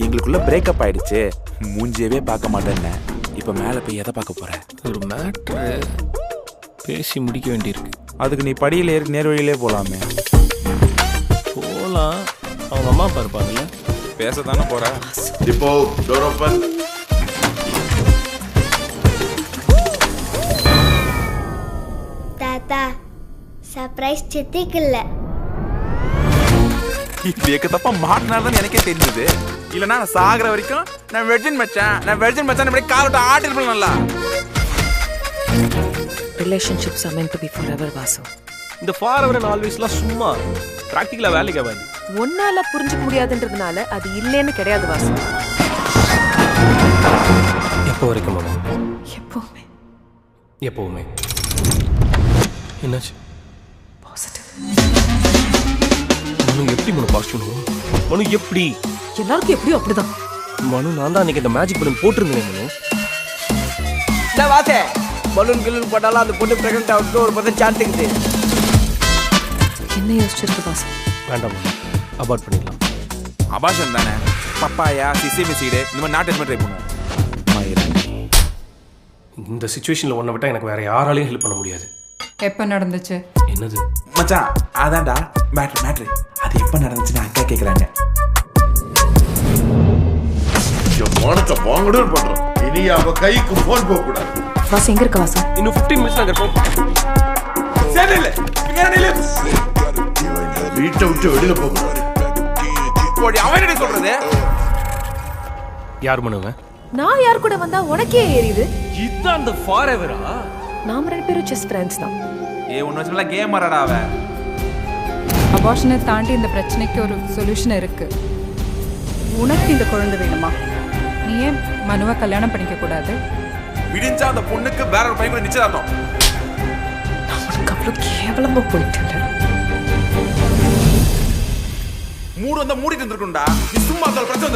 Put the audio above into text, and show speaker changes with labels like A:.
A: எங்களுக்குள்ள பிரேக்கப் ஆயிடுச்சு, மூஞ்சியவே பார்க்க மாட்டேன்னு. இப்ப மேல போய் எதை பார்க்க போற?
B: ஒரு மேட்ரு பேசி முடிக்க வேண்டியிருக்கு.
A: அதுக்கு நீ படியில ஏறி நேர் வழியிலே போலாமே.
B: போகலாம், அவங்க அம்மா அப்பா இருப்பாங்கல்ல.
A: பேசத்தானே போற.
C: இப்போ டோர் ஓபன்.
D: தாத்தா சர்ப்ரைஸ் சித்திக்கல.
A: இப்ப தப்பா மாட்டினாதான் எனக்கே தெரிஞ்சது. இல்லனா நான் சாகுற வரைக்கும் நான் வெர்ஜின் மச்சான் இப்படி காலட்ட ஆட்டிருப்பேன். நல்லா
E: relationships are meant to be forever, Vasu.
B: இந்த forever and alwaysலாம் சும்மா பிராக்டிகலா வேலைக்கு ஆகாது.
E: ஒன்னால புரிஞ்சுக்க முடியாதுன்றதுனால அது இல்லைன்னு கிடையாது வாசு.
B: எப்போ வரைக்கும் மாமா?
E: எப்பவுமே.
B: எப்பவுமே. என்னாச்சு?
E: பாசிட்டிவ்.
B: மனு எப்படி மனு பாசிட்டிவ்? மனு எப்படி?
E: எல்லாருக்கும் எப்படியும் அப்படிதான்.
B: மனு நான் தான் அன்னைக்கு இந்த மேஜிக் பலூன் போட்டிருந்தேன் மனு.
F: நான் வாசே பலூன் கிலூன் போட்டாலும் அந்த பொண்ணு பிரெக்னென்ட் ஆகிறதுக்கு ஒரு 10 சான்ஸ் இருக்குது.
E: என்ன யோசிச்சிருக்கு வாசு?
B: வேண்டாம் மனு, அபார்ட் பண்ணிடலாம்.
A: அபாஷன் தானே, பப்பாயா சிசிமி சீடு இந்த மாதிரி நாட்டு ட்ரை பண்ணுவோம்.
B: இந்த சிச்சுவேஷனில் ஒன்றை விட்டால் எனக்கு வேற யாராலையும் ஹெல்ப் பண்ண முடியாது.
G: எப்போ நடந்துச்சு?
B: என்னது
A: மச்சான்? அதான்டா மேட்ரு. அது எப்போ நடந்துச்சுன்னு அக்கா கேட்குறாங்க.
C: போனத்தை வாங்கணும் பண்றோம். இனி அவ கைக்கு போன் போக கூடாது.
E: வாசு எங்க இருக்க வாசு?
B: இன்னும் 15 மினிட்ஸ் நாங்கள் இருப்போம்.
A: சரி இல்ல
C: வீட்டை விட்டு வெளியில போக
A: அவன் என்ன சொல்றது?
B: யார் மனுவன்?
E: நான் யார் கூட வந்தா உனக்கே ஏறிது?
B: இதுதான் அந்த ஃபாரெவரா?
E: நாம ரெண்டு பேரும் ஜஸ்ட் ஃப்ரெண்ட்ஸ் தான்.
A: ஒன்னு வச்சுல கேம் ஆடாடா அவ.
G: அபார்ஷனை தாண்டி இந்த பிரச்சனைக்கு ஒரு சொல்யூஷன் இருக்கு. உனக்கு இந்த குழந்தை வேணுமா? நீ ஏன் மனுவை கல்யாணம் பண்ணிக்க கூடாது?
A: விடிஞ்சா அந்த பொண்ணுக்கு வேற ஒரு பையன் கூட நிச்சயதார்த்தம்.
E: உனக்கு அவ்வளவு கேவலமா போயிட்டு
A: மூடு வந்தா மூடிட்டு இருந்திருக்கும்டா. நீ சும்மா அந்த பிரச்சனை